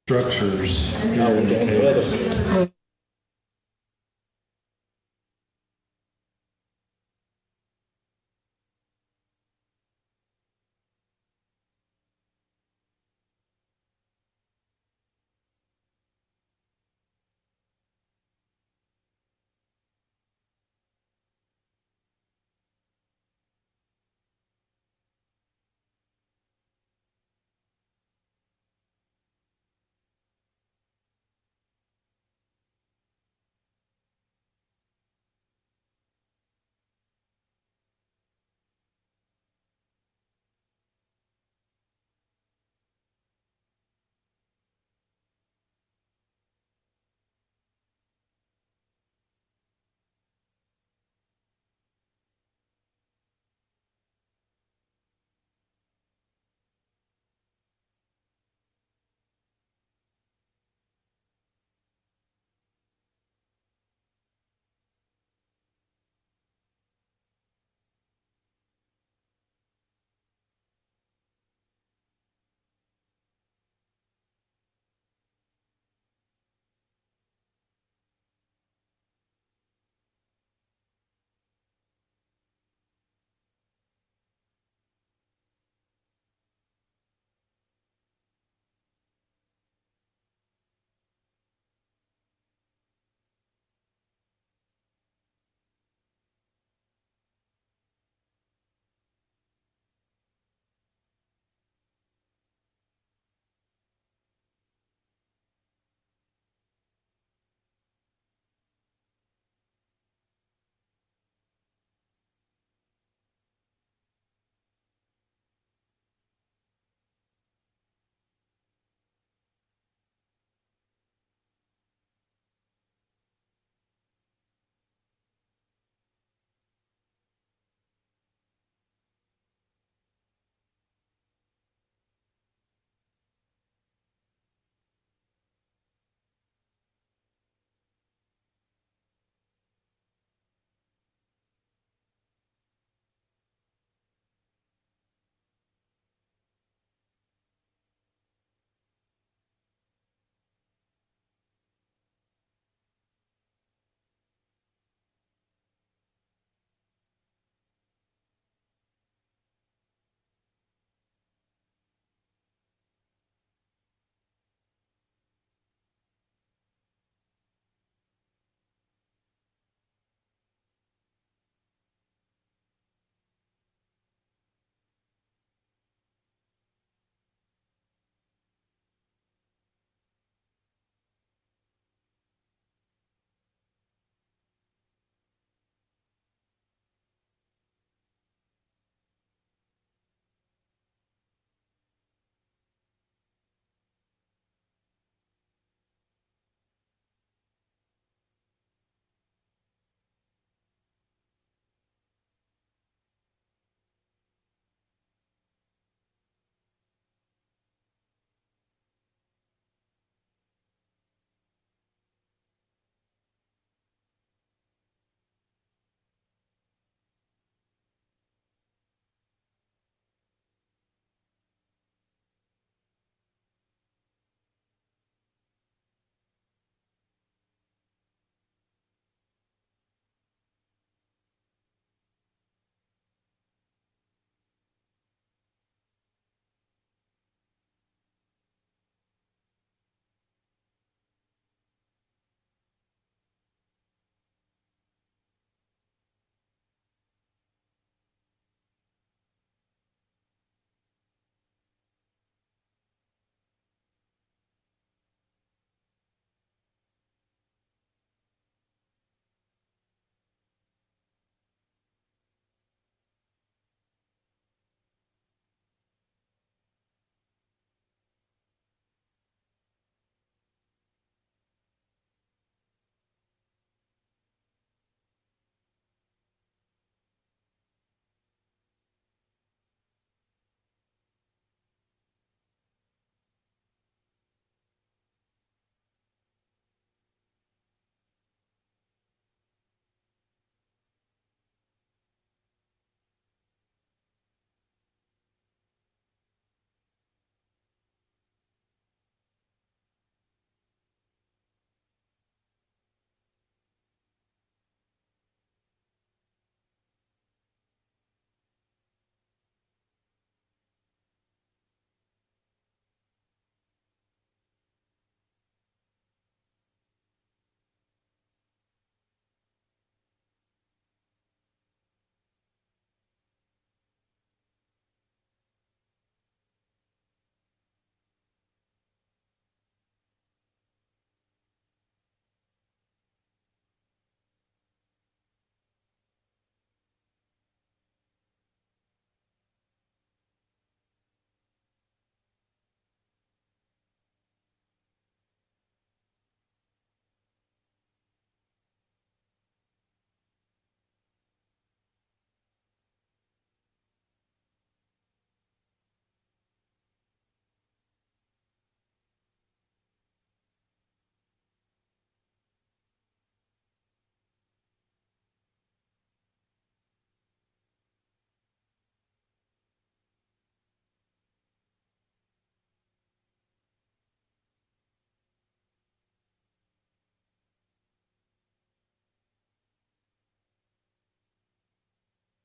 structures.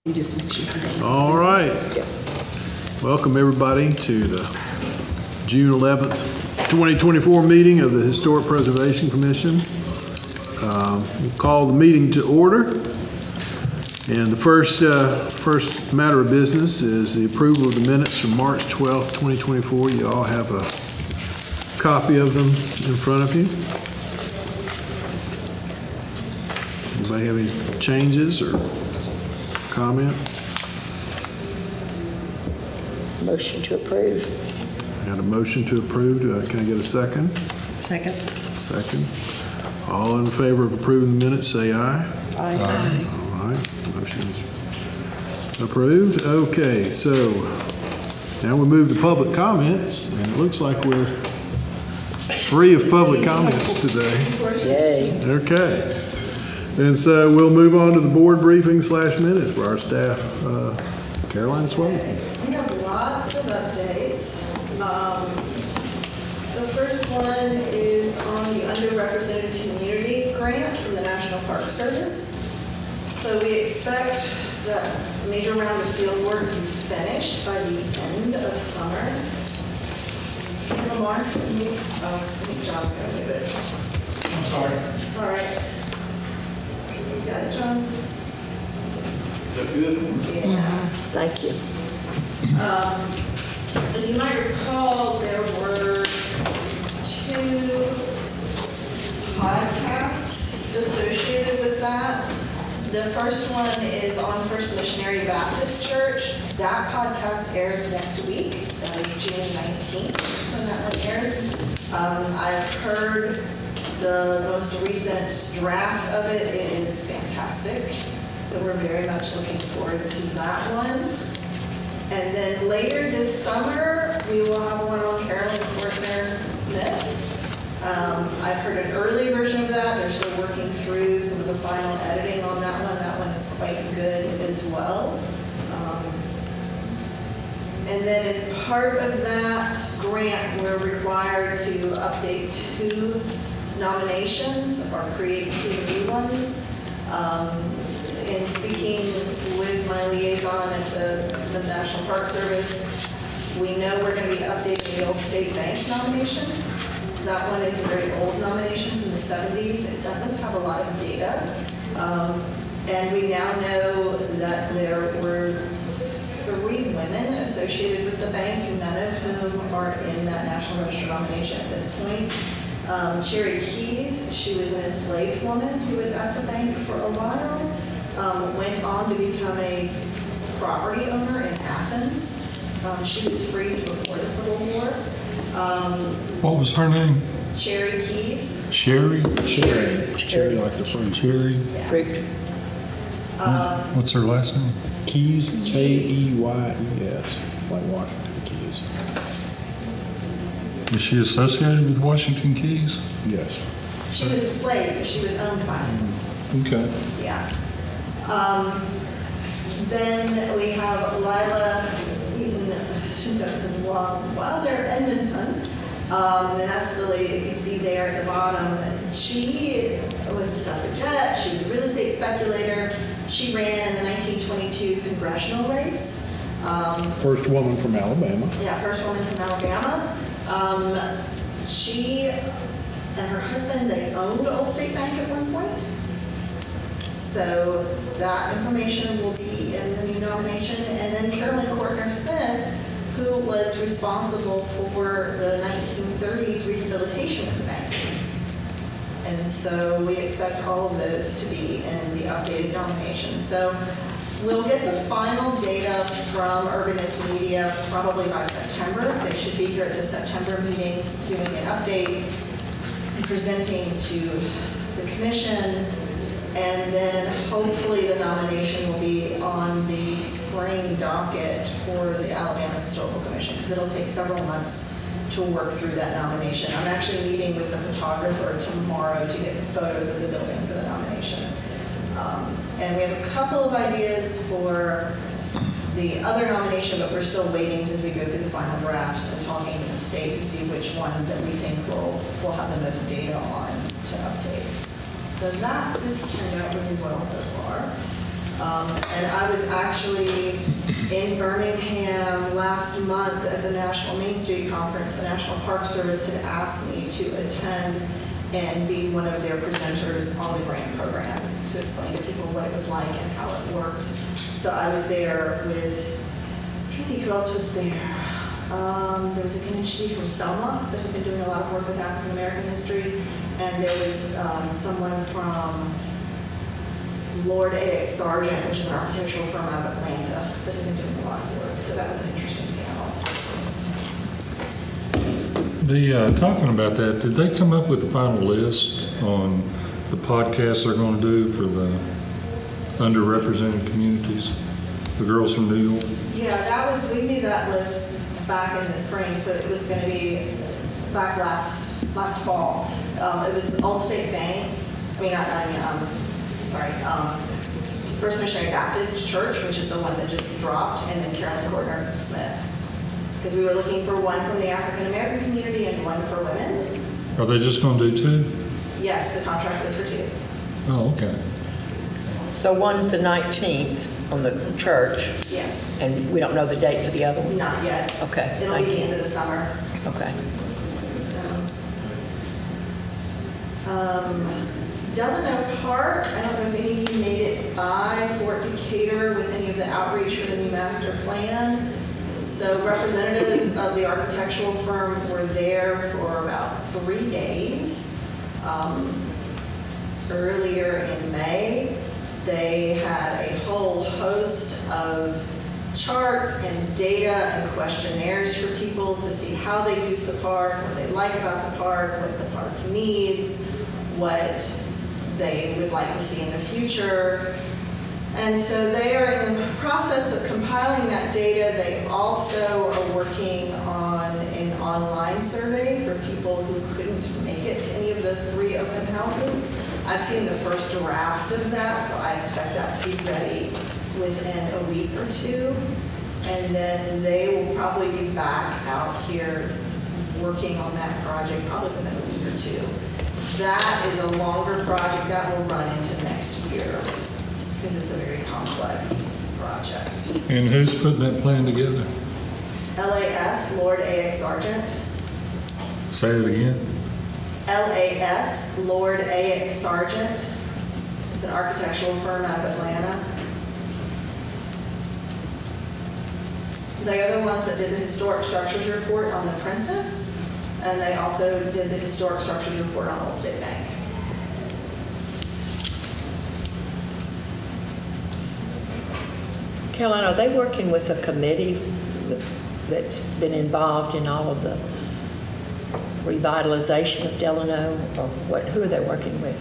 You just make sure you All right. Welcome, everybody, to the June 11th, 2024 meeting of the Historic Preservation Commission. We'll call the meeting to order. And the first matter of business is the approval of the minutes from March 12th, 2024. You all have a copy of them in front of you. Anybody have any changes or comments? Motion to approve. Got a motion to approve. Can I get a second? Second. Second. All in favor of approving the minutes, say aye. Aye. All right, motion's approved. Okay, so now we move to public comments, and it looks like we're free of public comments today. Yay. Okay. And so we'll move on to the board briefing / minutes for our staff. Caroline Swope. We have lots of updates. The first one is on the underrepresented community grant from the National Park Service. So we expect the major round of field work to be finished by the end of summer. Lamar, can you, I think John's gonna move it. I'm sorry. All right. You got it, John? Is that good? Yeah. Thank you. As you might recall, there were 2 podcasts associated with that. The first one is on First Missionary Baptist Church. That podcast airs next week. That is June 19th when that one airs. I've heard the most recent draft of it. It is fantastic. So we're very much looking forward to that one. And then later this summer, we will have one on Carolyn Courtner Smith. I've heard an early version of that. They're still working through some of the final editing on that one. That one is quite good as well. And then as part of that grant, we're required to update 2 nominations or create 2 new ones. In speaking with my liaison at the National Park Service, we know we're going to be updating the old state bank nomination. That one is a very old nomination from the 70s. It doesn't have a lot of data. And we now know that there were 3 women associated with the bank, none of whom are in that National Register nomination at this point. Cherry Keys, she was an enslaved woman who was at the bank for a while. Went on to become a property owner in Athens. She was freed before the Civil War. What was her name? Cherry Keys. Sherry? Cherry like the fruit. Cherry? Fruit. What's her last name? Keys, K-E-Y-E-S, like Washington Keys. Is she associated with Washington Keys? Yes. She was a slave, so she was owned by him. Okay. Yeah. Then we have Lila Seaton, she's at the Wilder Edmondson. And that's the lady that you see there at the bottom. She was a suffragette, she was a real estate speculator. She ran in the 1922 congressional race. First woman from Alabama. Yeah, first woman from Alabama. She and her husband, they owned Old State Bank at one point. So that information will be in the new nomination. And then Carolyn Courtner Smith, who was responsible for the 1930s rehabilitation of the bank. And so we expect all of those to be in the updated nomination. So we'll get the final data from Urbanist Media probably by September. They should be here at the September meeting doing an update and presenting to the commission. And then hopefully the nomination will be on the spring docket for the Alabama Historical Commission, because it'll take several months to work through that nomination. I'm actually meeting with the photographer tomorrow to get the photos of the building for the nomination. And we have a couple of ideas for the other nomination, but we're still waiting as we go through the final drafts and talking to the state to see which one that we think will have the most data on to update. So that has turned out really well so far. And I was actually in Birmingham last month at the National Main Street Conference. The National Park Service had asked me to attend and be one of their presenters on the grant program to explain to people what it was like and how it worked. So I was there with, I don't think who else was there. There was a Kenichi from Selma that had been doing a lot of work with African American history, and there was someone from Lord A. Sargent, which is an architectural firm out of Atlanta, that had been doing a lot of work. So that was an interesting panel. Talking about that, did they come up with the final list on the podcasts they're going to do for the underrepresented communities? The girls from New York? Yeah, we knew that list back in the spring, so it was going to be back last fall. It was Old State Bank, First Missionary Baptist Church, which is the one that just dropped, and then Carolyn Courtner Smith. Because we were looking for one from the African American community and one for women. Are they just going to do 2? Yes, the contract was for 2. Oh, okay. So one's the 19th on the church, Yes, and we don't know the date for the other one? not yet. Okay, It'll thank be the you. end of the summer. Okay. Delano Park, I don't know if any of you made it by Fort Decatur with any of the outreach for the new master plan. So representatives of the architectural firm were there for about 3 days. Earlier in May, they had a whole host of charts and data and questionnaires for people to see how they use the park, what they like about the park, what the park needs, what they would like to see in the future. And so they are in the process of compiling that data. They also are working on an online survey for people who couldn't make it to any of the 3 open houses. I've seen the first draft of that, so I expect that to be ready within a week or 2. And then they will probably be back out here working on that project probably within a week or 2. That is a longer project that will run into next year because it's a very complex project. And who's putting that plan together? LAS, Lord A.X. Sargent. Say it again. LAS, Lord A.X. Sargent. It's an architectural firm out of Atlanta. They are the ones that did the historic structures report on the Princess, and they also did the historic structures report on Old State Bank. Caroline, are they working with a committee that's been involved in all of the revitalization of Delano, or what? Who are they working with?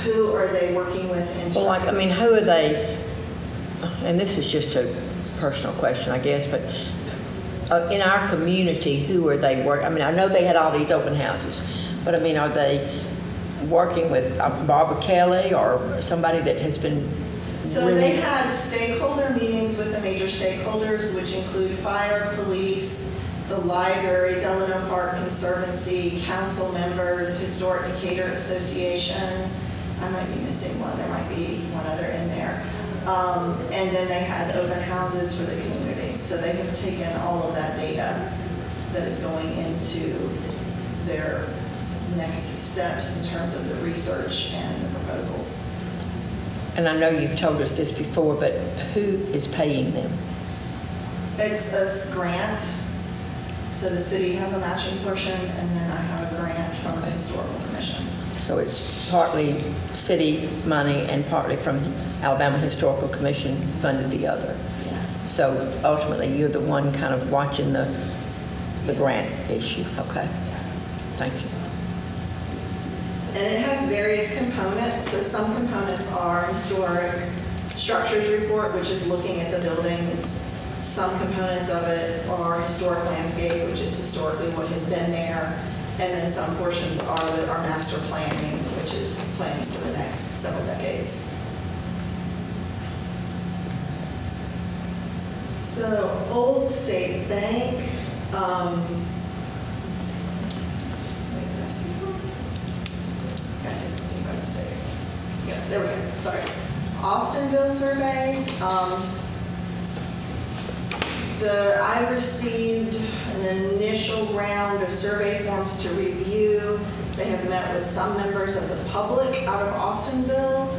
Who are they working with in Well, terms of- who are they, and this is just a personal question, I guess, but in our community, who are they working? I know they had all these open houses, but are they working with Barbara Kelly or somebody that has been So really... they had stakeholder meetings with the major stakeholders, which include fire, police, the library, Delano Park Conservancy, council members, Historic Decatur Association. I might be missing one. There might be one other in there. And then they had open houses for the community. So they have taken all of that data that is going into their next steps in terms of the research and the proposals. And I know you've told us this before, but who is paying them? It's a grant. So the city has a matching portion, and then I have a grant from the Historical Commission. So it's partly city money and partly from Alabama Historical Commission funded the other. Yeah. So ultimately, you're the one kind of watching the grant issue. Okay. Thank you. And it has various components. So some components are historic structures report, which is looking at the buildings. Some components of it are historic landscape, which is historically what has been there. And then some portions are our master planning, which is planning for the next several decades. So Old State Bank, yes, there we go, sorry. Austinville survey. I received an initial round of survey forms to review. They have met with some members of the public out of Austinville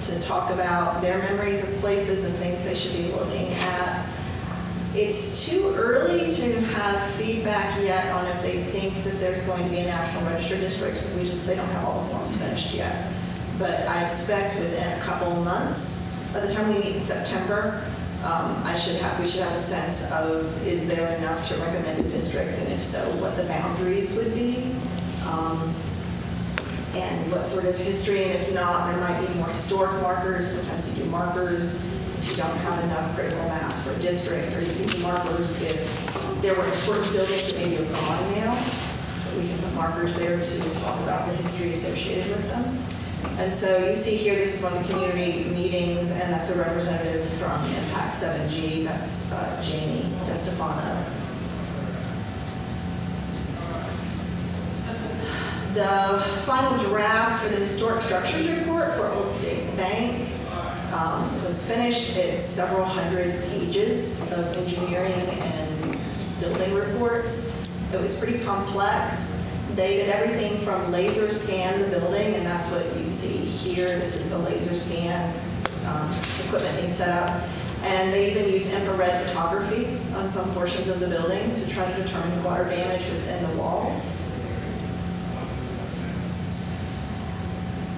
to talk about their memories of places and things they should be looking at. It's too early to have feedback yet on if they think that there's going to be a National Register district, because they don't have all the forms finished yet. But I expect within a couple months, by the time we meet in September, we should have a sense of, is there enough to recommend a district, and if so, what the boundaries would be, and what sort of history, and if not, there might be more historic markers. Sometimes you do markers if you don't have enough critical mass for a district, or you can do markers if there were important buildings that maybe are gone now. We can put markers there to talk about the history associated with them. And so you see here, this is one of the community meetings, and that's a representative from Impact 7G. That's Jamie DeStefano. The final draft for the historic structures report for Old State Bank was finished. It's several hundred pages of engineering and building reports. It was pretty complex. They did everything from laser scan the building, and that's what you see here. This is the laser scan equipment being set up. And they even used infrared photography on some portions of the building to try to determine water damage within the walls.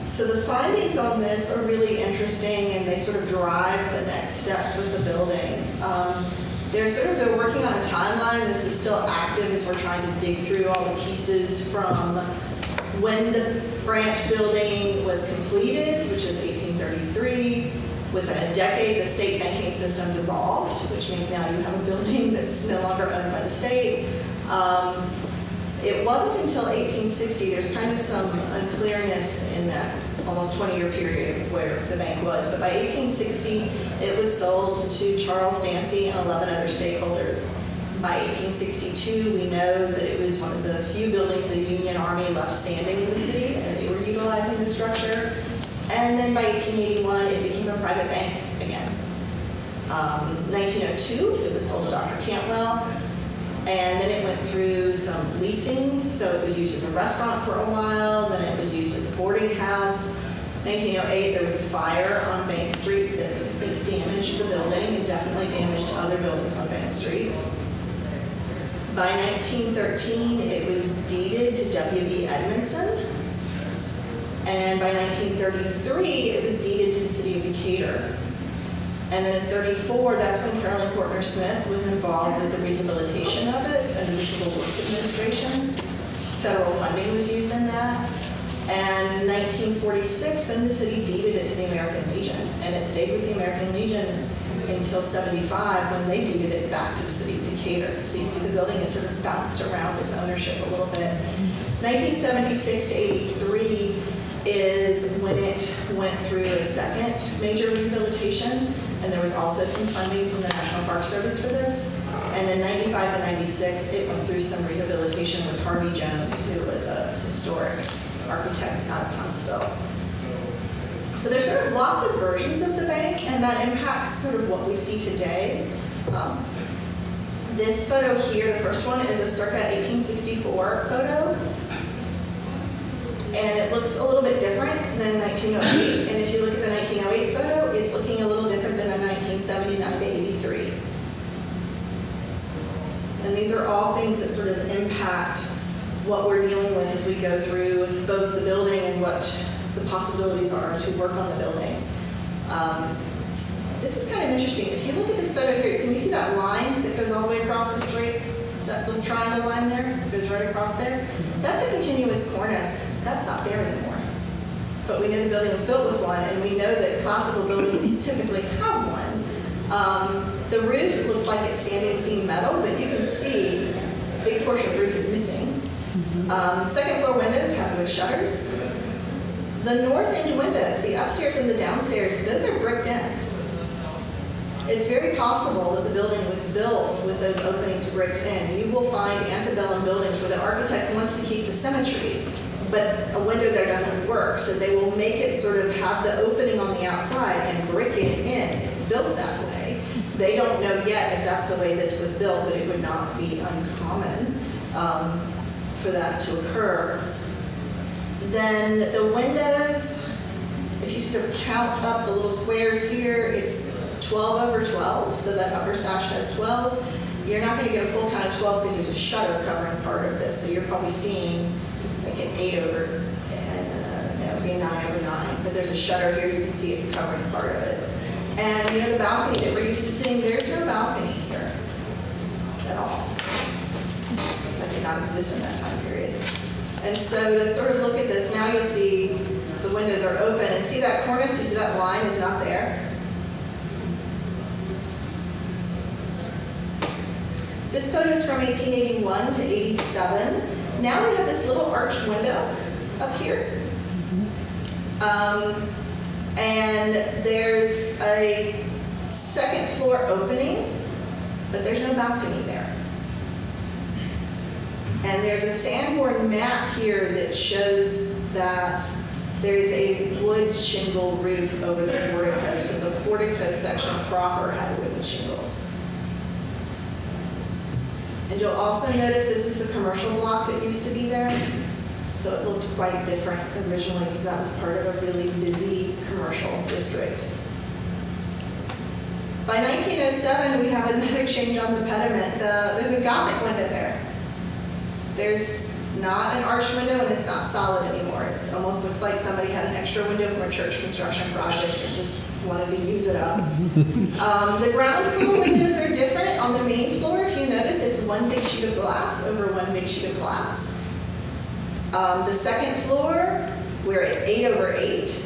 So the findings on this are really interesting, and they sort of drive the next steps with the building. They're working on a timeline. This is still active as we're trying to dig through all the pieces from when the branch building was completed, which is 1833. Within a decade, the state banking system dissolved, which means now you have a building that's no longer owned by the state. It wasn't until 1860, there's kind of some unclearness in that almost 20-year period of where the bank was, but by 1860, it was sold to Charles Dancy and 11 other stakeholders. By 1862, we know that it was one of the few buildings the Union Army left standing in the city, and they were utilizing the structure. And then by 1881, it became a private bank again. 1902, it was sold to Dr. Cantwell. And then it went through some leasing, so it was used as a restaurant for a while, then it was used as a boarding house. 1908, there was a fire on Bank Street that damaged the building and definitely damaged other buildings on Bank Street. By 1913, it was deeded to W.B. Edmondson. And by 1933, it was deeded to the city of Decatur. And then in 34, that's when Carolyn Courtner Smith was involved with the rehabilitation of it under the Civil Works Administration. Federal funding was used in that. And in 1946, then the city deeded it to the American Legion. And it stayed with the American Legion until 75, when they deeded it back to the city of Decatur. So you see the building has sort of bounced around its ownership a little bit. 1976 to 83 is when it went through a second major rehabilitation, and there was also some funding from the National Park Service for this. And then 95 to 96, it went through some rehabilitation with Harvey Jones, who was a historic architect out of Huntsville. So there's sort of lots of versions of the bank, and that impacts sort of what we see today. This photo here, the first one, is a circa 1864 photo. And it looks a little bit different than 1908. And if you look at the 1908 photo, it's looking a little different than a 1979 to 83. And these are all things that sort of impact what we're dealing with as we go through with both the building and what the possibilities are to work on the building. This is kind of interesting. If you look at this photo here, can you see that line that goes all the way across the street? That little triangle line there goes right across there? That's a continuous cornice. That's not there anymore. But we know the building was built with one, and we know that classical buildings typically have one. The roof looks like it's standing seam metal, but you can see a big portion of the roof is missing. Second floor windows have wood shutters. The north end windows, the upstairs and the downstairs, those are bricked in. It's very possible that the building was built with those openings bricked in. You will find antebellum buildings where the architect wants to keep the symmetry, but a window there doesn't work, so they will make it sort of have the opening on the outside and brick it in. It's built that way. They don't know yet if that's the way this was built, but it would not be uncommon for that to occur. Then the windows, if you sort of count up the little squares here, it's 12 over 12, so that upper sash has 12. You're not going to get a full count of 12 because there's a shutter covering part of this, so you're probably seeing like an 8 over, no, it would be a 9 over 9, but there's a shutter here, you can see it's covering part of it. And you know the balcony that we're used to seeing, there's no balcony here at all. That did not exist in that time period. And so to sort of look at this, now you'll see the windows are open, and see that cornice, you see that line is not there? This photo is from 1881 to 87. Now we have this little arched window up here. And there's a second floor opening, but there's no balcony there. And there's a Sanborn map here that shows that there's a wood shingle roof over the portico, so the portico section proper had wooden shingles. And you'll also notice this is the commercial block that used to be there. So it looked quite different originally because that was part of a really busy commercial district. By 1907, we have another change on the pediment. There's a Gothic window there. There's not an arch window and it's not solid anymore. It almost looks like somebody had an extra window from a church construction project and just wanted to use it up. The ground floor windows are different. On the main floor, if you notice, it's one big sheet of glass over one big sheet of glass. The second floor, we're at 8 over 8.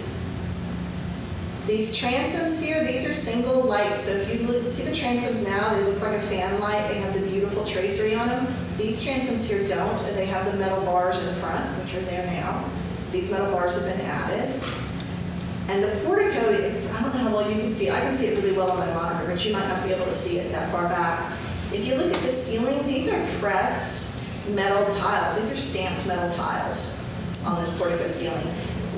These transoms here, these are single lights. So if you see the transoms now, they look like a fan light. They have the beautiful tracery on them. These transoms here don't, and they have the metal bars in front, which are there now. These metal bars have been added. And the portico, I don't know how well you can see it. I can see it really well on my monitor, but you might not be able to see it that far back. If you look at the ceiling, these are pressed metal tiles. These are stamped metal tiles on this portico ceiling.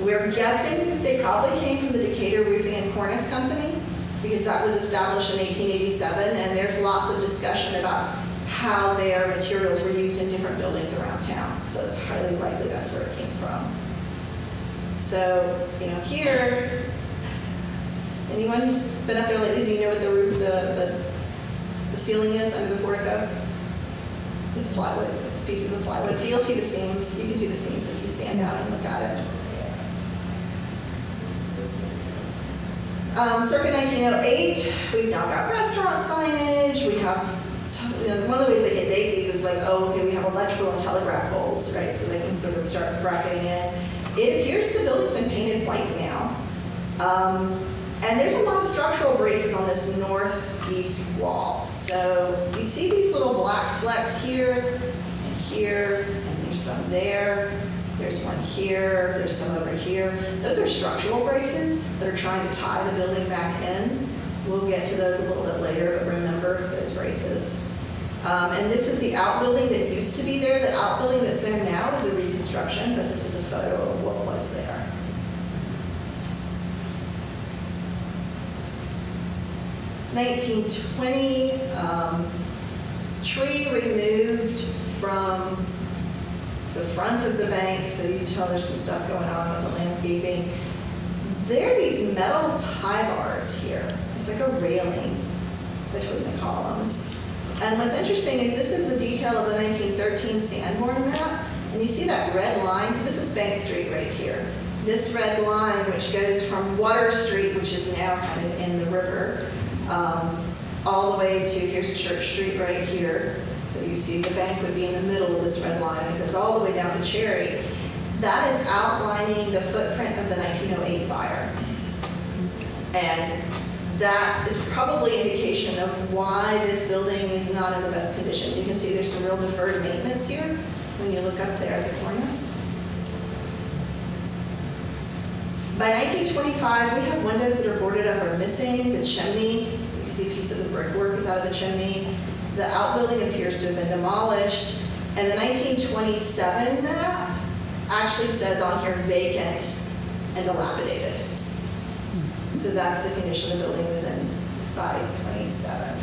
We're guessing they probably came from the Decatur Roofing and Cornice Company because that was established in 1887, and there's lots of discussion about how their materials were used in different buildings around town. So it's highly likely that's where it came from. So, you know, here, anyone been up there lately? Do you know what the roof, the ceiling is under the portico? It's plywood. It's pieces of plywood. So you'll see the seams. You can see the seams if you stand down and look at it. Circa 1908, we've now got restaurant signage. We have, one of the ways they can date these is like, oh, okay, we have electrical and telegraph poles, right? So they can sort of start bracketing in. It appears the building's been painted white now. And there's a lot of structural braces on this northeast wall. So you see these little black flecks here, and there's some there. There's one here, there's some over here. Those are structural braces that are trying to tie the building back in. We'll get to those a little bit later, but remember those braces. And this is the outbuilding that used to be there. The outbuilding that's there now is a reconstruction, but this is a photo of what was there. (1920) tree removed from the front of the bank, so you can tell there's some stuff going on with the landscaping. There are these metal tie bars here. It's like a railing between the columns. And what's interesting is this is a detail of the 1913 Sanborn map, and you see that red line. So this is Bank Street right here. This red line, which goes from Water Street, which is now kind of in the river, all the way to, here's Church Street right here. So you see the bank would be in the middle of this red line. It goes all the way down to Cherry. That is outlining the footprint of the 1908 fire. And that is probably indication of why this building is not in the best condition. You can see there's some real deferred maintenance here when you look up there at the cornice. By 1925, we have windows that are boarded up or missing. The chimney, you can see a piece of the brickwork is out of the chimney. The outbuilding appears to have been demolished. And the 1927 map actually says on here vacant and dilapidated. So that's the condition the building was in by 27.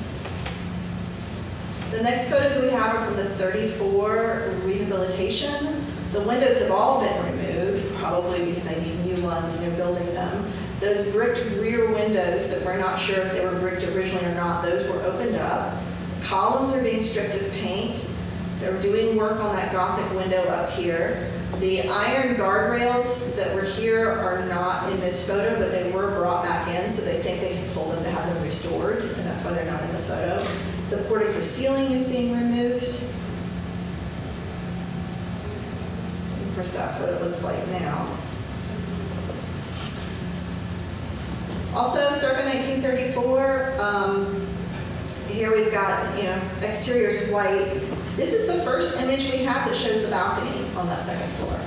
The next photos we have are from the 34 rehabilitation. The windows have all been removed, probably because they need new ones and they're building them. Those bricked rear windows that we're not sure if they were bricked originally or not, those were opened up. Columns are being stripped of paint. They're doing work on that Gothic window up here. The iron guardrails that were here are not in this photo, but they were brought back in, so they think they can pull them to have them restored, and that's why they're not in the photo. The portico ceiling is being removed. Of course, that's what it looks like now. Also, circa 1934, here we've got, exterior is white. This is the first image we have that shows the balcony on that second floor.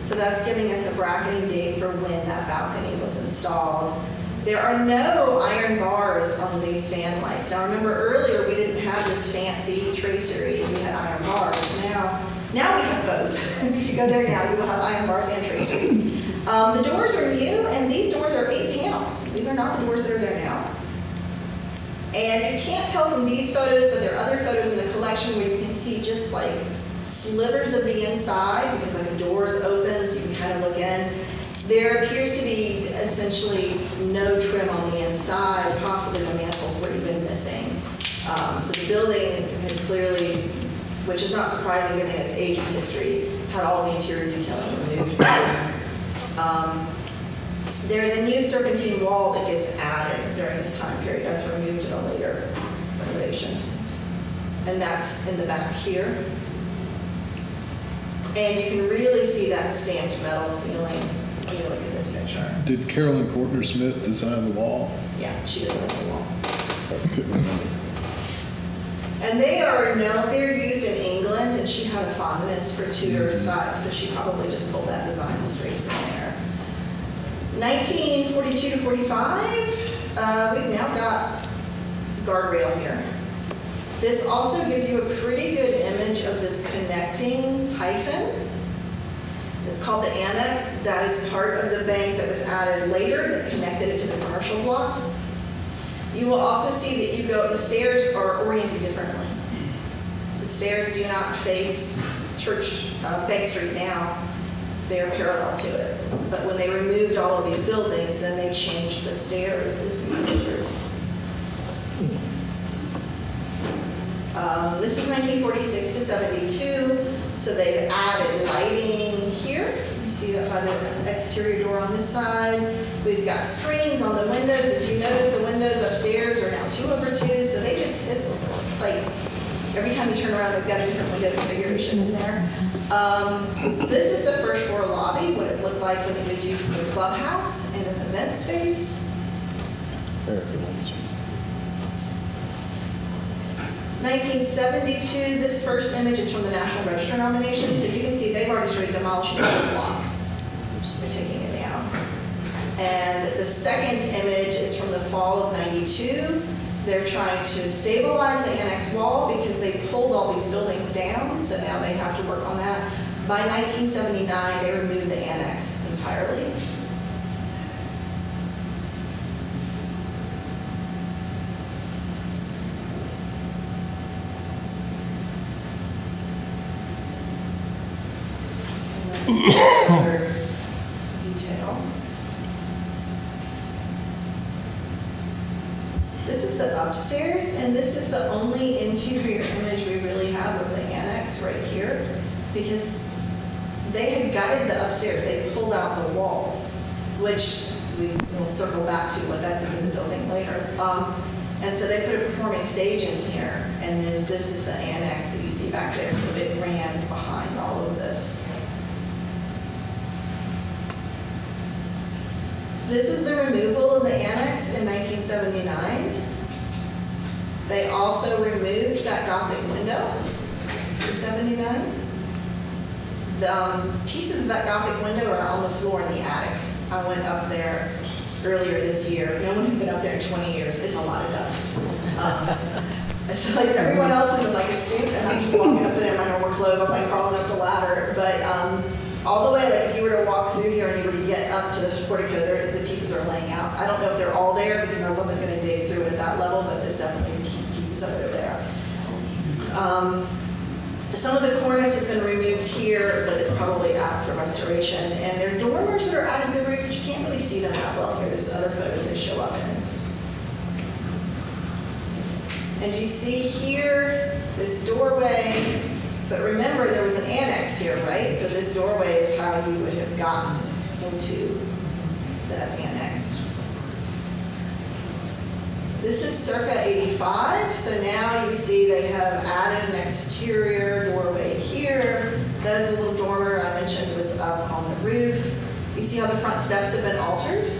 So that's giving us a bracketing date for when that balcony was installed. There are no iron bars on these fan lights. Now remember earlier we didn't have this fancy tracery, we had iron bars. Now we have both. If you go there now, you will have iron bars and tracery. The doors are new, and these doors are 8 panels. These are not the doors that are there now. And you can't tell from these photos, but there are other photos in the collection where you can see just like slivers of the inside because like the doors open so you can kind of look in. There appears to be essentially no trim on the inside, possibly the mantles were even missing. So the building had clearly, which is not surprising given its age and history, had all the interior detailing removed. There's a new serpentine wall that gets added during this time period. That's removed in a later renovation. And that's in the back here. And you can really see that stamped metal ceiling when you look at this picture. Did Carolyn Courtner Smith design the wall? Yeah, she designed the wall. I couldn't remember. And they're used in England, and she had a fondness for Tudor style, so she probably just pulled that design straight from there. 1942 to 45, we've now got guardrail here. This also gives you a pretty good image of this connecting hyphen. It's called the annex. That is part of the bank that was added later that connected it to the commercial block. You will also see that the stairs are oriented differently. The stairs do not face Bank Street now. They're parallel to it. But when they removed all of these buildings, then they changed the stairs as you go through. This is 1946 to 72, so they've added lighting here. You see that by the exterior door on this side. We've got screens on the windows. If you notice, the windows upstairs are now 2/2, so it's like every time you turn around, they've got a different window configuration in there. This is the first floor lobby, what it looked like when it was used as a clubhouse and an event space. 1972, this first image is from the National Register nomination, so you can see they've already started demolishing the block. They're taking it down. And the second image is from the fall of 92. They're trying to stabilize the annex wall because they pulled all these buildings down, so now they have to work on that. By 1979, they removed the annex entirely. Another detail. This is the upstairs, and this is the only interior image we really have of the annex right here, because they had gutted the upstairs. They pulled out the walls, which we will circle back to what that did in the building later. And so they put a performing stage in here, and then this is the annex that you see back there. So it ran behind all of this. This is the removal of the annex in 1979. They also removed that Gothic window in 79. The pieces of that Gothic window are on the floor in the attic. I went up there earlier this year. No one had been up there in 20 years. It's a lot of dust. It's like everyone else is in like a suit, and I'm just walking up there in my normal clothes. I'm like crawling up the ladder. But all the way, like if you were to walk through here and you were to get up to the portico, the pieces are laying out. I don't know if they're all there because I wasn't going to dig through it at that level, but there's definitely pieces of it are there. Some of the cornice has been removed here, but it's probably out for restoration. And there are dormers that are out of the roof, but you can't really see them that well here. There's other photos they show up in. And you see here, this doorway, but remember there was an annex here, right? So this doorway is how you would have gotten into that annex. This is circa 85, so now you see they have added an exterior doorway here. That is a little dormer I mentioned was up on the roof. You see how the front steps have been altered?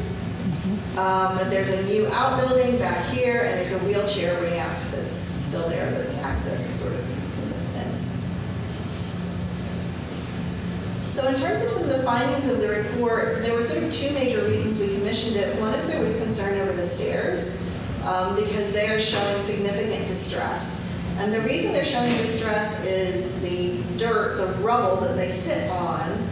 There's a new outbuilding back here, and there's a wheelchair ramp that's still there that's accessed sort of from this end. So in terms of some of the findings of the report, there were sort of two major reasons we commissioned it. One is there was concern over the stairs because they are showing significant distress. And the reason they're showing distress is the dirt, the rubble that they sit on,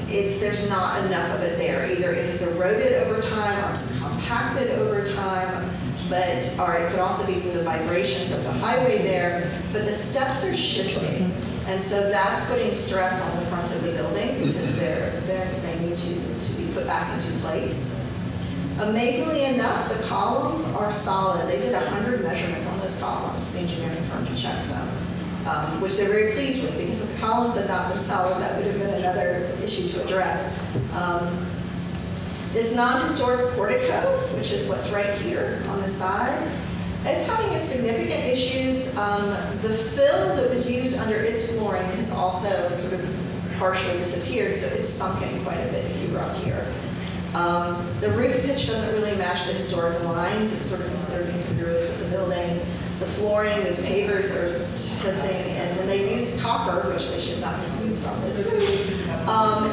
there's not enough of it there. Either it has eroded over time or compacted over time, or it could also be from the vibrations of the highway there, but the steps are shifting. And so that's putting stress on the front of the building because they need to be put back into place. Amazingly enough, the columns are solid. They did 100 measurements on those columns, the engineering firm, to check them, which they're very pleased with because if the columns had not been solid, that would have been another issue to address. This non-historic portico, which is what's right here on the side, it's having significant issues. The fill that was used under its flooring has also sort of partially disappeared, so it's sunken quite a bit if you were up here. The roof pitch doesn't really match the historical lines. It's sort of considered incongruous with the building. The flooring, those pavers are tilting, and when they use copper, which they should not have used on this roof,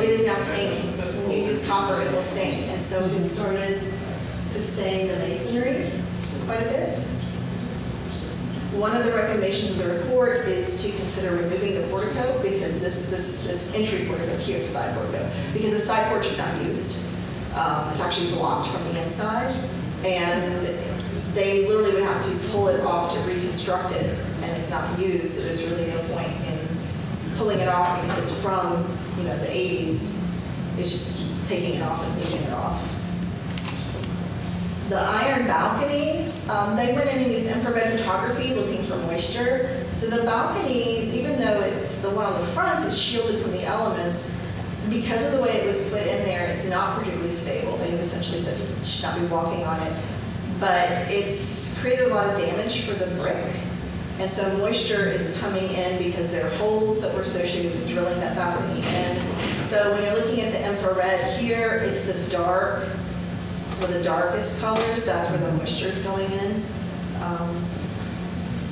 it is now staining. When you use copper, it will stain. And so we started to stain the masonry quite a bit. One of the recommendations of the report is to consider removing the portico because this entry portico here, the side portico, because the side porch is not used. It's actually blocked from the inside, and they literally would have to pull it off to reconstruct it, and it's not used, so there's really no point in pulling it off because it's from, the 80s. It's just taking it off and leaving it off. The iron balconies, they went in and used infrared photography looking for moisture. So the balcony, even though it's the one on the front is shielded from the elements, because of the way it was put in there, it's not particularly stable. They essentially said you should not be walking on it. But it's created a lot of damage for the brick. And so moisture is coming in because there are holes that were associated with drilling that balcony in. So when you're looking at the infrared here, it's the dark, so the darkest colors, that's where the moisture is going in.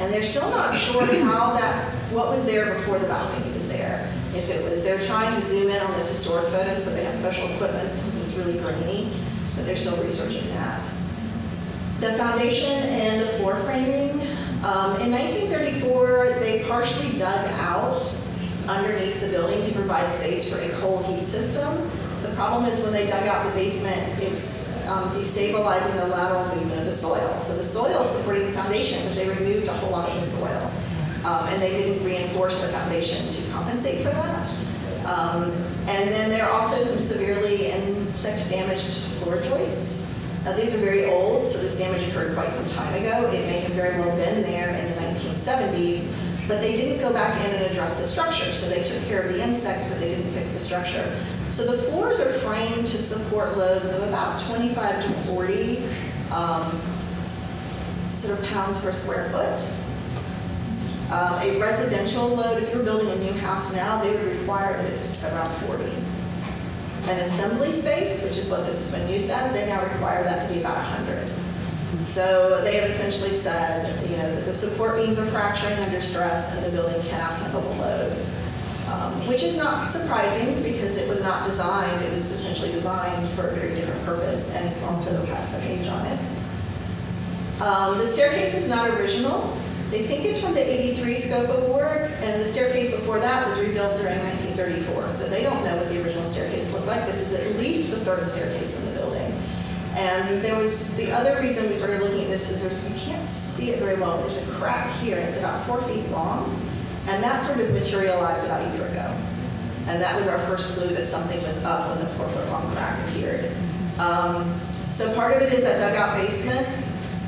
And they're still not sure what was there before the balcony was there. If it was, they're trying to zoom in on this historic photo, so they have special equipment because it's really grainy, but they're still researching that. The foundation and the floor framing. In 1934, they partially dug out underneath the building to provide space for a cold heat system. The problem is when they dug out the basement, it's destabilizing the lateral movement of the soil. So the soil is supporting the foundation, but they removed a whole lot of the soil. And they didn't reinforce the foundation to compensate for that. And then there are also some severely insect-damaged floor joists. Now, these are very old, so this damage occurred quite some time ago. It may have very well been there in the 1970s, but they didn't go back in and address the structure. So they took care of the insects, but they didn't fix the structure. So the floors are framed to support loads of about 25 to 40 sort of pounds per square foot. A residential load, if you're building a new house now, they would require that it's around 40. An assembly space, which is what this has been used as, they now require that to be about 100. So they have essentially said, that the support beams are fracturing under stress and the building cannot handle the load, which is not surprising because it was not designed. It was essentially designed for a very different purpose, and it's also has some age on it. The staircase is not original. They think it's from the 83 scope of work, and the staircase before that was rebuilt during 1934. So they don't know what the original staircase looked like. This is at least the third staircase in the building. And there was, the other reason we started looking at this is you can't see it very well. There's a crack here, and it's about 4 feet long. And that sort of materialized about a year ago. And that was our first clue that something was up when the 4-foot long crack appeared. So part of it is that dugout basement.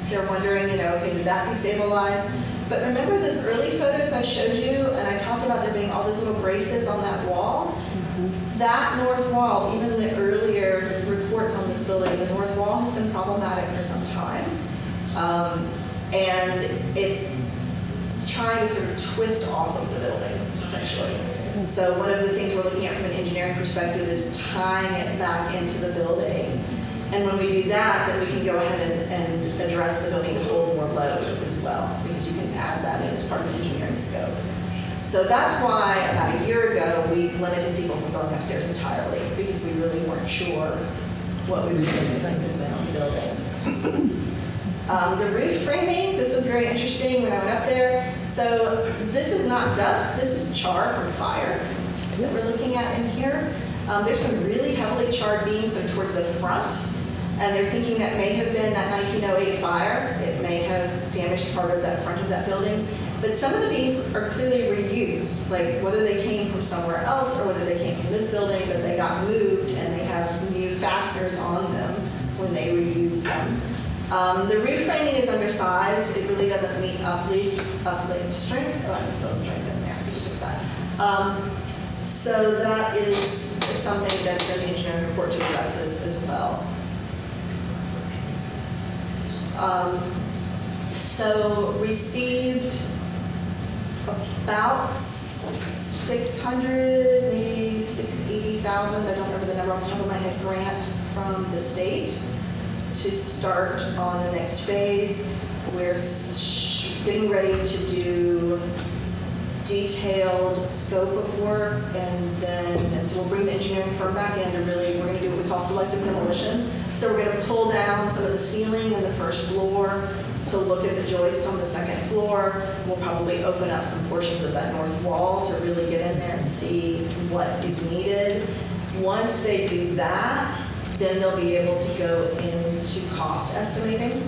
They're wondering, okay, did that destabilize? But remember those early photos I showed you, and I talked about there being all those little braces on that wall? That north wall, even in the earlier reports on this building, the north wall has been problematic for some time. And it's trying to sort of twist off of the building, essentially. So one of the things we're looking at from an engineering perspective is tying it back into the building. And when we do that, then we can go ahead and address the building to hold more load as well, because you can add that in as part of the engineering scope. So that's why about a year ago, we limited people from going upstairs entirely, because we really weren't sure what we were going to movement on the building. The roof framing, this was very interesting when I went up there. So this is not dust, this is char from fire that we're looking at in here. There's some really heavily charred beams that are towards the front, and they're thinking that may have been that 1908 fire. It may have damaged part of that front of that building. But some of the beams are clearly reused, like whether they came from somewhere else or whether they came from this building, but they got moved and they have new fasteners on them when they reused them. The roof framing is undersized. It really doesn't meet uplift strength. Oh, I can still strength in there. You can fix that. So that is something that the engineering report addresses as well. So received about 600, maybe 680,000, I don't remember the number off the top of my head, grant from the state to start on the next phase. We're getting ready to do detailed scope of work, and so we'll bring the engineering firm back in to really, we're going to do what we call selective demolition. So we're going to pull down some of the ceiling in the first floor to look at the joists on the second floor. We'll probably open up some portions of that north wall to really get in there and see what is needed. Once they do that, then they'll be able to go into cost estimating.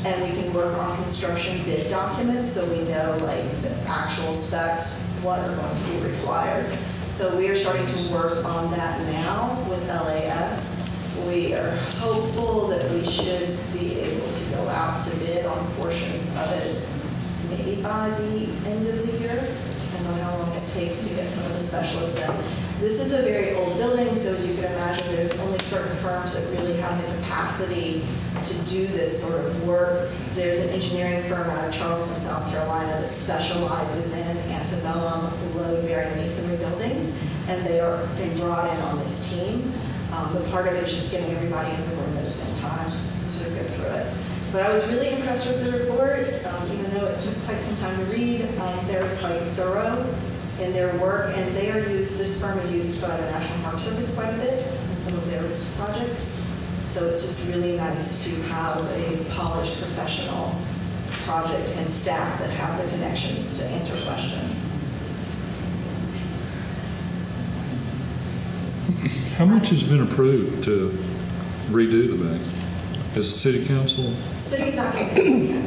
And we can work on construction bid documents so we know like the actual specs, what are going to be required. So we are starting to work on that now with LAS. We are hopeful that we should be able to go out to bid on portions of it maybe by the end of the year. Depends on how long it takes to get some of the specialists in. This is a very old building, so as you can imagine, there's only certain firms that really have the capacity to do this sort of work. There's an engineering firm out of Charleston, South Carolina that specializes in antebellum load-bearing masonry buildings, and they brought in on this team. But part of it is just getting everybody in the room at the same time to sort of go through it. But I was really impressed with the report, even though it took quite some time to read. They're quite thorough in their work, and they are used, this firm is used by the National Park Service quite a bit in some of their projects. So it's just really nice to have a polished professional project and staff that have the connections to answer questions. How much has been approved to redo the bank? As a city council? City's not getting paid yet,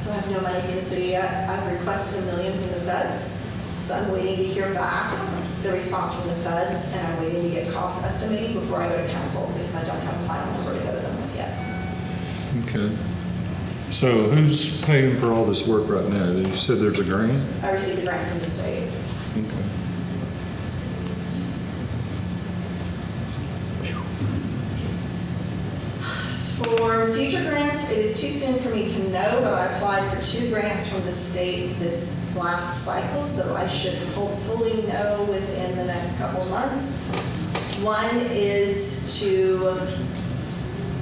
so I have no money from the city yet. I've requested $1 million from the feds, so I'm waiting to hear back the response from the feds, and I'm waiting to get cost estimating before I go to council because I don't have a final number to go to them with yet. Okay. So who's paying for all this work right now? You said there's a grant? I received a grant from the state. Okay. For future grants, it is too soon for me to know, but I applied for 2 grants from the state this last cycle, so I should hopefully know within the next couple months. One is to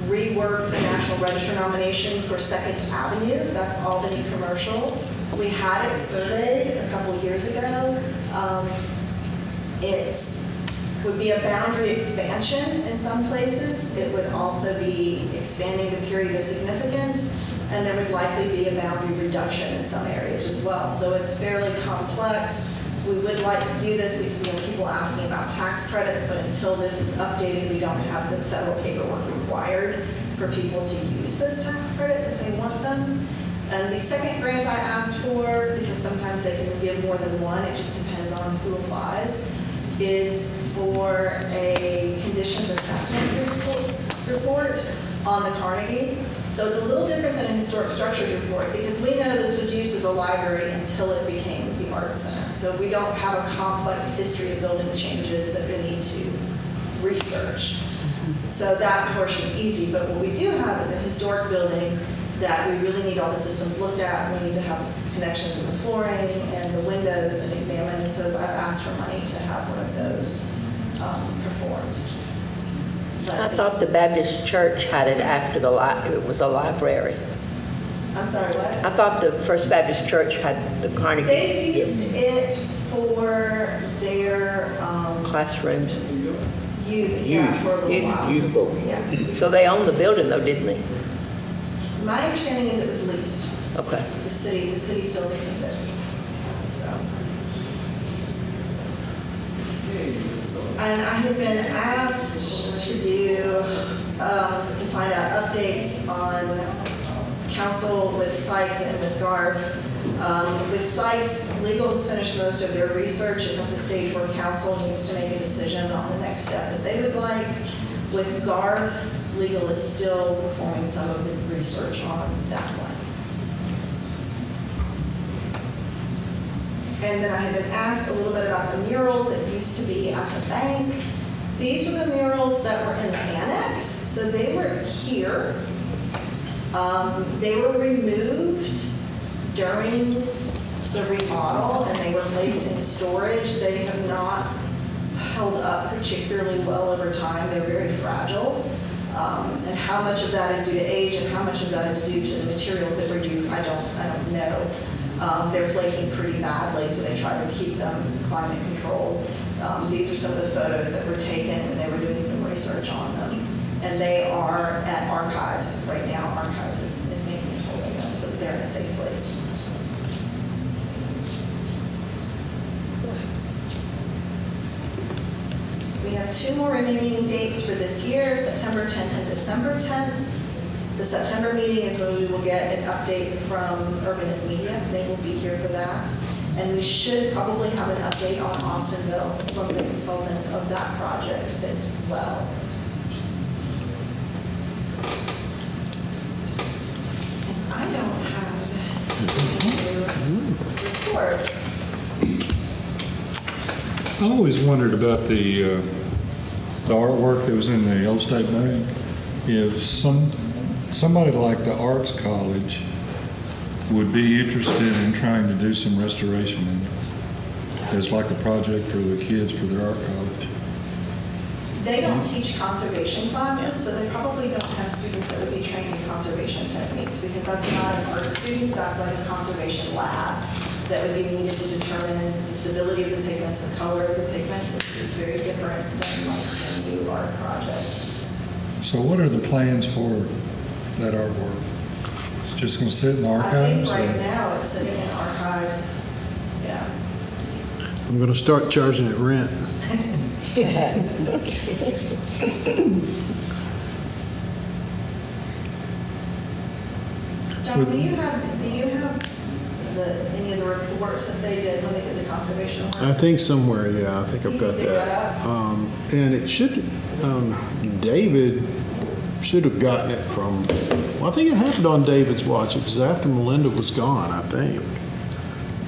rework the National Register nomination for 2nd Avenue. That's Albany Commercial. We had it surveyed a couple years ago. It would be a boundary expansion in some places. It would also be expanding the period of significance, and there would likely be a boundary reduction in some areas as well. So it's fairly complex. We would like to do this because we have people asking about tax credits, but until this is updated, we don't have the federal paperwork required for people to use those tax credits if they want them. And the second grant I asked for, because sometimes they can give more than one, it just depends on who applies, is for a conditions assessment report on the Carnegie. So it's a little different than a historic structures report because we know this was used as a library until it became the Arts Center. So we don't have a complex history of building changes that we need to research. So that portion is easy, but what we do have is a historic building that we really need all the systems looked at. We need to have connections in the flooring and the windows and examined. So I've asked for money to have one of those performed. But I thought the Baptist church had it after it was a library. I'm sorry, what? I thought the First Baptist Church had the Carnegie. They used it for their Classrooms. youth, yeah, for a little while. Youth book. Yeah. So they owned the building though, didn't they? My understanding is it was leased. Okay. The city still retained it. So. And I had been asked to do, to find out updates on council with Sykes and with Garth. With Sykes, legal has finished most of their research. It's at the stage where council needs to make a decision on the next step that they would like. With Garth, legal is still performing some of the research on that one. And then I had been asked a little bit about the murals that used to be at the bank. These were the murals that were in the annex, so they were here. They were removed during the remodel and they were placed in storage. They have not held up particularly well over time. They're very fragile. And how much of that is due to age and how much of that is due to the materials that were used, I don't know. They're flaking pretty badly, so they try to keep them climate controlled. These are some of the photos that were taken when they were doing some research on them. And they are at Archives right now. Archives is making this holding them so that they're in a safe place. We have 2 more remaining dates for this year, September 10th and December 10th. The September meeting is when we will get an update from Urbanist Media. They will be here for that. And we should probably have an update on Austinville from the consultant of that project as well. And I don't have any reports. I always wondered about the artwork that was in the Old State Bank. If somebody like the Arts College would be interested in trying to do some restoration in it as like a project for the kids for their art college. They don't teach conservation classes, so they probably don't have students that would be trained in conservation techniques because that's not an art student, that's like a conservation lab that would be needed to determine the stability of the pigments, the color of the pigments. It's very different than like a new art project. So what are the plans for that artwork? It's just going to sit in the I archives? think right or- now it's sitting in archives. Yeah. I'm going to start charging it rent. John, do you have any of the reports that they did when they did the conservation work? I think somewhere, yeah, I think I've got Dig that that. up. And it should, David should have gotten it from, well, I think it happened on David's watch. It was after Melinda was gone, I think.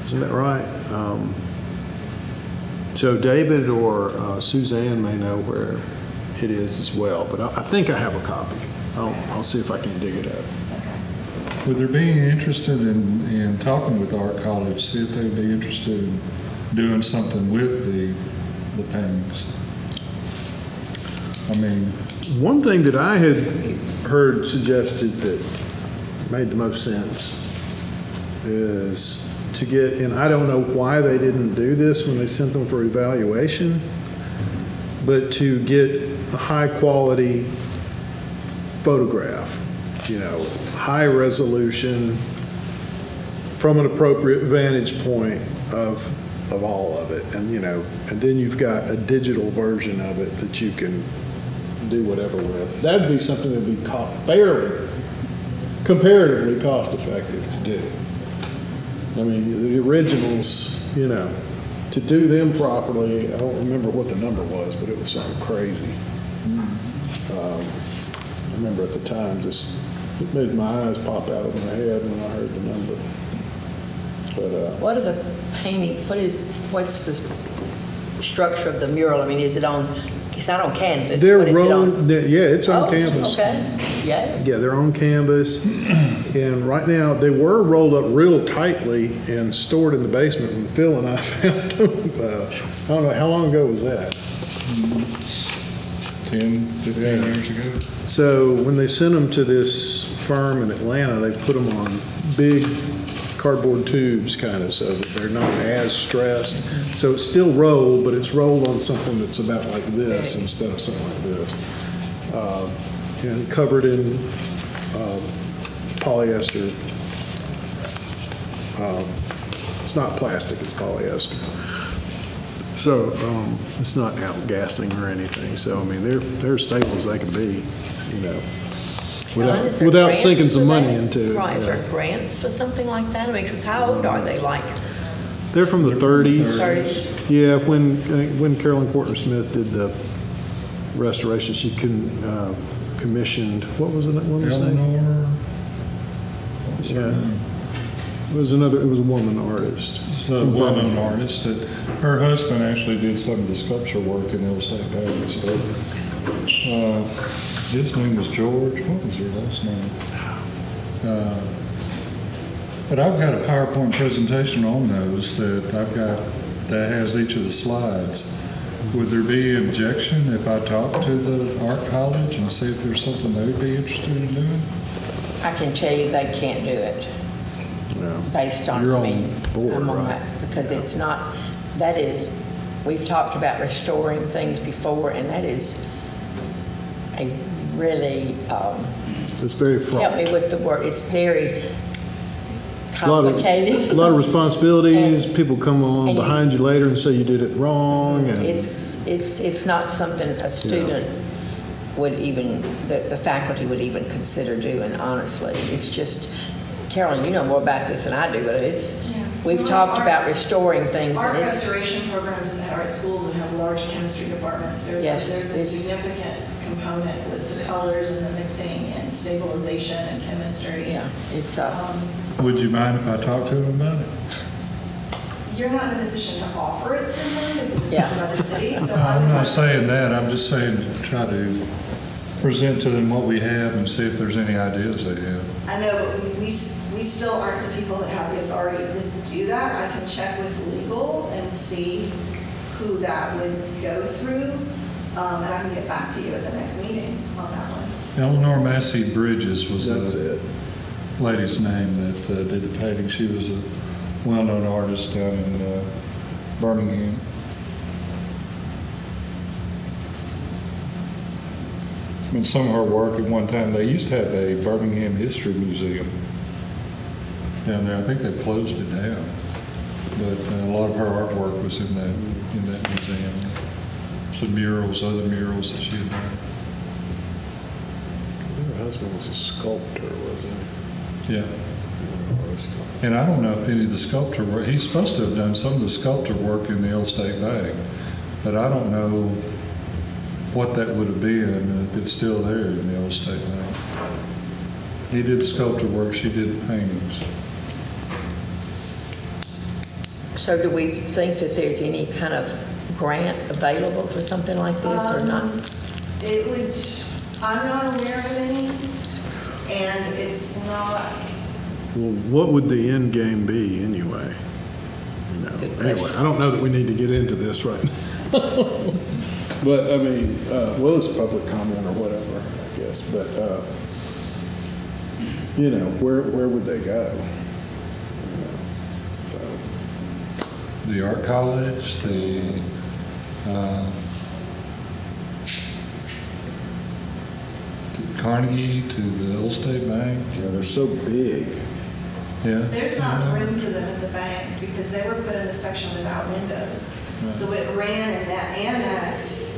Isn't that right? So David or Suzanne may know where it is as well, but I think I have a copy. I'll see if I can dig it up. Would there be any interested in talking with the art college, see if they'd be interested in doing something with the paintings? I mean, One thing that I had heard suggested that made the most sense is to get, and I don't know why they didn't do this when they sent them for evaluation, but to get a high-quality photograph, high resolution, from an appropriate vantage point of all of it. And, and then you've got a digital version of it that you can do whatever with. That'd be something that'd be comparatively cost effective to do. I mean, the originals, to do them properly, I don't remember what the number was, but it was something crazy. I remember at the time, it made my eyes pop out of my head when I heard the number. But What are the painting, what's the structure of the mural? I mean, it's not on canvas. they're What is it on? rolling, it's on Oh, canvas. okay, yeah. Yeah, they're on canvas. And right now, they were rolled up real tightly and stored in the basement when Phil and I found them. I don't know, how long ago was that? 10, 15 years ago. So when they sent them to this firm in Atlanta, they put them on big cardboard tubes kind of so that they're not as stressed. So it's still rolled, but it's rolled on something that's about like this instead of something like this. And covered in polyester. It's not plastic, it's polyester. So it's not outgassing or anything. So, I mean, they're as stable as they can be, Is there without grants sinking some for money that? into it. Right, is there grants for something like that? I mean, because how old are they, like They're from the 30s. 30s? Yeah, when Carolyn Courtner Smith did the restoration, she commissioned, what was the woman's name? Eleanor. What was her Yeah. name? It was a woman artist. The from well-known Birmingham. artist. Her husband actually did some of the sculpture work in Ill State Bank. So, his name was George. What was her last name? But I've got a PowerPoint presentation on those that has each of the slides. Would there be objection if I talk to the art college and see if there's something they'd be interested in doing? I can tell you they can't do it Yeah. based on, You're I on mean, board, I'm on right? that, because it's not, that is, we've talked about restoring things before, and that is a really, It's very help fraught. me with the word, it's very A lot complicated. of responsibilities. And- People come on and you- behind you later and say you did it wrong. And It's not something a student would even, the faculty would even consider doing, honestly. It's just, Carolyn, you know more about this than I do, but we've Well, talked our- about restoring things, Art and it's, restoration programs are at schools that have large chemistry departments. Yes, There's a it's- significant component with the colors and the mixing and stabilization and chemistry. yeah, it's, Would you mind if I talk to them about it? You're not in a position to offer it to them because it's Yeah. done by the city, so I I'm would not have- saying that, I'm just saying to try to present to them what we have and see if there's any ideas they have. I know, but we still aren't the people that have the authority to do that. I can check with legal and see who that would go through, and I can get back to you at the next meeting on that one. Eleanor Massey Bridges was that's the it. lady's name that did the painting. She was a well-known artist down in Birmingham. I mean, some of her work at one time, they used to have a Birmingham History Museum down there. I think they closed it down. But a lot of her artwork was in that museum. Some murals, other murals that she had done. Her husband was a sculptor, wasn't Yeah. he? And I don't know if any of the sculptor work, he's supposed to have done some of the sculptor work in the Old State Bank, but I don't know what that would have been and if it's still there in the Old State Bank. He did sculptor work, she did the paintings. so do we think that there's any kind of grant available for something like this or not? It would, I'm not aware of any, and it's not, Well, what would the end game be anyway? Good Anyway, question. I don't know that we need to get into this right now. But, I mean, well, it's public comment or whatever, I guess. But, where would they go? So, The art college, the, to Carnegie, to the Old State Bank. they're so big. Yeah. There's not room for them at the bank because they were put in the section without windows. So it ran in that annex,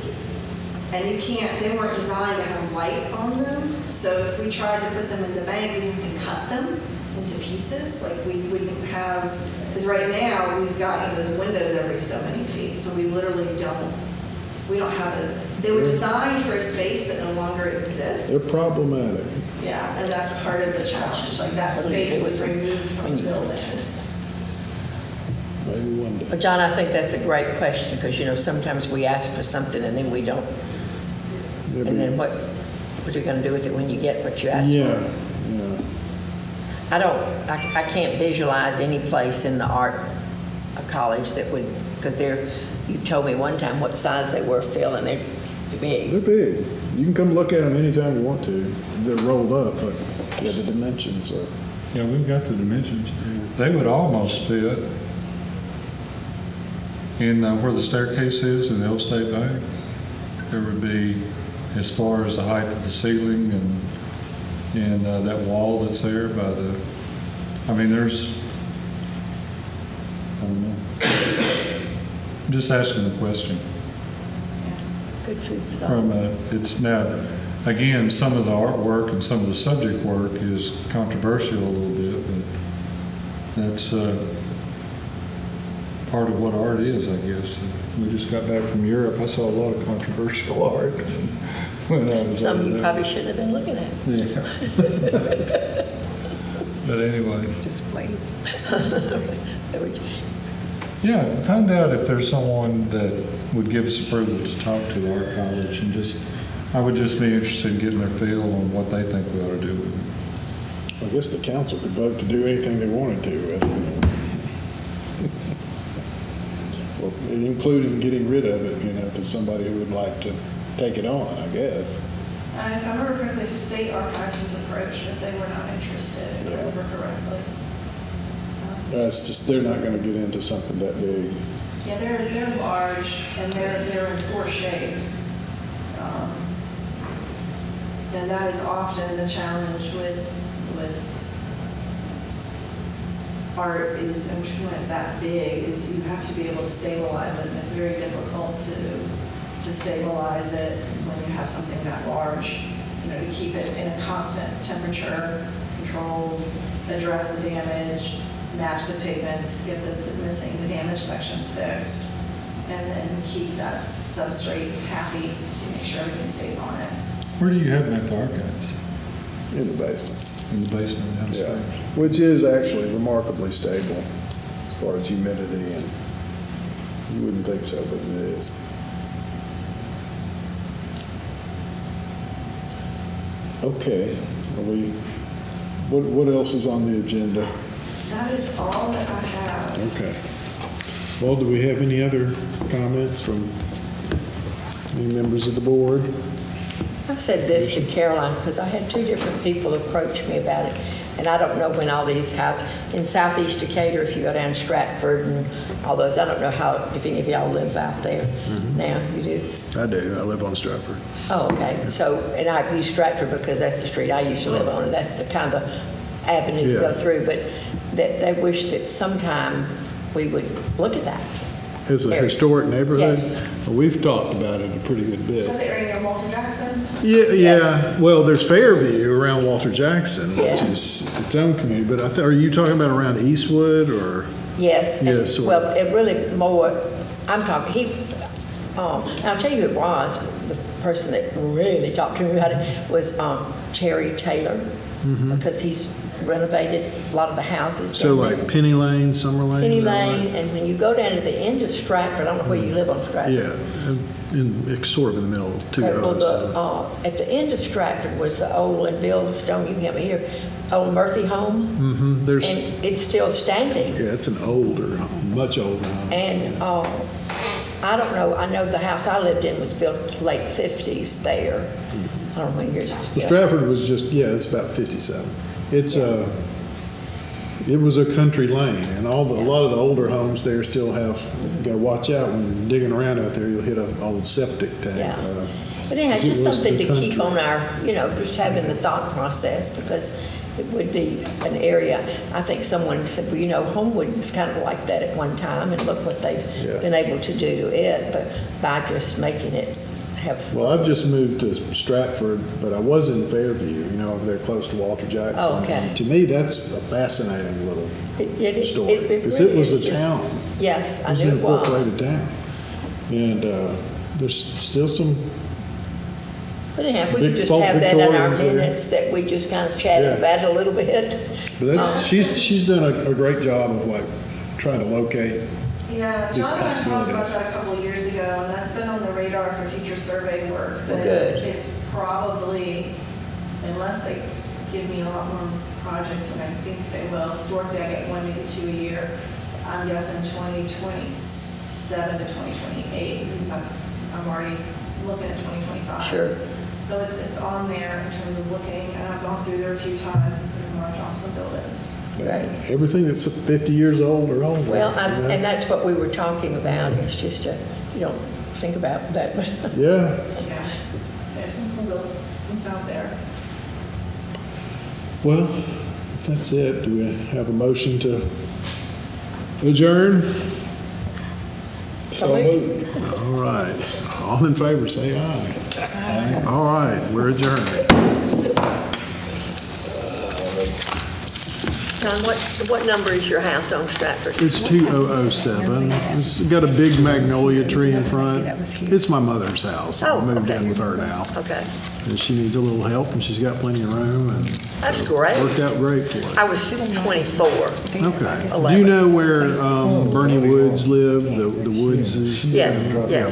and you can't, they weren't designed to have light on them. So if we tried to put them in the bank, we have to cut them into pieces. Like we wouldn't have, because right now we've got those windows every so many feet. So we literally we don't have they were designed for a space that no longer exists. They're problematic. Yeah, and that's part of the challenge. Like that space was removed from the building. Maybe one day. Well, John, I think that's a great question, because, sometimes we ask for something and then we don't. And then what are you going to do with it when you get what you asked for? Yeah. I can't visualize any place in the art college that would, because you told me one time what size they were, Phil, and they're big. They're big. You can come look at them anytime you want to. They're rolled up, but yeah, the dimensions are. Yeah, we've got the dimensions. They would almost fit in where the staircase is in the old state bank. There would be, as far as the height of the ceiling and that wall that's there by the, there's, I don't know. I'm just asking the question. Good food for thought. From it's now, again, some of the artwork and some of the subject work is controversial a little bit, but that's part of what art is, I guess. We just got back from Europe. I saw a lot of controversial art when I was Some over you there. probably shouldn't have been looking at. Yeah. But anyway, Display. yeah, find out if there's someone that would give us approval to talk to the art college, and I would just be interested in getting their feel on what they think we ought to do with it. I guess the council could vote to do anything they wanted to with it. Well, including getting rid of it, to somebody who would like to take it on, I guess. If I remember correctly, State Archives was approached, but they were not interested, if I remember correctly. So, It's just, they're not going to get into something that big. yeah, they're large and they're in poor shape. And that is often the challenge with art is, and when it's that big, is you have to be able to stabilize it. And it's very difficult to stabilize it when you have something that large. To keep it in a constant temperature, controlled, address the damage, match the pigments, get the damaged sections fixed, and then keep that substrate happy to make sure everything stays on it. Where do you have them at the archives? In the basement. In the basement Yeah, downstairs? which is actually remarkably stable as far as humidity, and you wouldn't think so, but it is. Okay, what else is on the agenda? That is all that I have. Okay. Well, do we have any other comments from any members of the board? I said this to Caroline because I had two different people approach me about it. And I don't know when all these houses, in southeast Decatur, if you go down Stratford and all those, I don't know if any of y'all live out there now. You do? I do. I live on Stratford. Oh, okay. So, and I use Stratford because that's the street I used to live on, and that's the kind of avenue to go Yeah. through. But that they wish that sometime we would look at that. It's a Area. historic neighborhood. Yes. We've talked about it a pretty good Is bit. that the area near Walter Jackson? Yeah. Well, there's Fairview around Walter Jackson, which Yeah. is its own community. But are you talking about around Eastwood or? Yes. and- Yes, sort Well, of. it really more, I'm talking, I'll tell you who it was, the person that really talked to me about it was Terry Taylor, because he's renovated a lot of the houses. So down there. like Penny Lane, Summer Lane? Penny is that right? Lane, and when you go down to the end of Stratford, I don't know where you live on Stratford. Yeah, it's sort of in the middle of two Well, roads. so. at the end of Stratford was the old, and Bill Stone, you can help me here, old Murphy home, There's, and it's still standing. yeah, it's an older home, much older home. And I don't know, I know the house I lived in was built late 50s there. I don't know when years. Well, yeah. Stratford was just, yeah, it's about 57. It was a country lane, and a lot of the older homes there still have, you gotta watch out when you're digging around out there, you'll hit an old septic tank. Yeah. But anyhow, Because it just was something the to keep country. on our, just having the thought process, because it would be an area. I think someone said, well, you know, Homewood was kind of like that at one time, and look what they've Yeah. been able to do to it, but by just making it have. Well, I've just moved to Stratford, but I was in Fairview, you know, over there close to Walter Jackson. Oh, okay. And to me, that's a fascinating little It story, because it really was is a just- town. Yes, I It was knew an it was. incorporated town. And there's still some, But anyhow, we Big could just folk have that in our Victorians there. minutes, that we just kind of chatted Yeah. about it a little bit. but that's, she's done a great job of like trying to locate. Yeah, These John and I talked about possibilities. that a couple of years ago, and that's been on the radar for future survey work. Well, But good. it's probably, unless they give me a lot more projects than I think they will, historically I get 1, maybe 2 a year. I'm guessing 2027 to 2028, because I'm already looking at 2025. Sure. So it's on there in terms of looking, and I've gone through there a few times and sort of marked off some buildings. Right. Everything that's 50 years old or older. Well, you know? and that's what we were talking about, it's just, you don't think about that, but Yeah. Yeah, there's some cool buildings out there. Well, if that's it, do we have a motion to adjourn? so we- All right. All in favor, say aye. All right, we're adjourned. John, what number is your house on Stratford? It's 2007. It's got a big magnolia tree in front. It's my mother's house. I Oh, moved okay. in with her now. Okay, And she needs a little help, and she's got plenty of room, and that's great. worked out great for I her. was 24. Okay. Do you know where Bernie Woods lived? The Woodses? Yes, yes.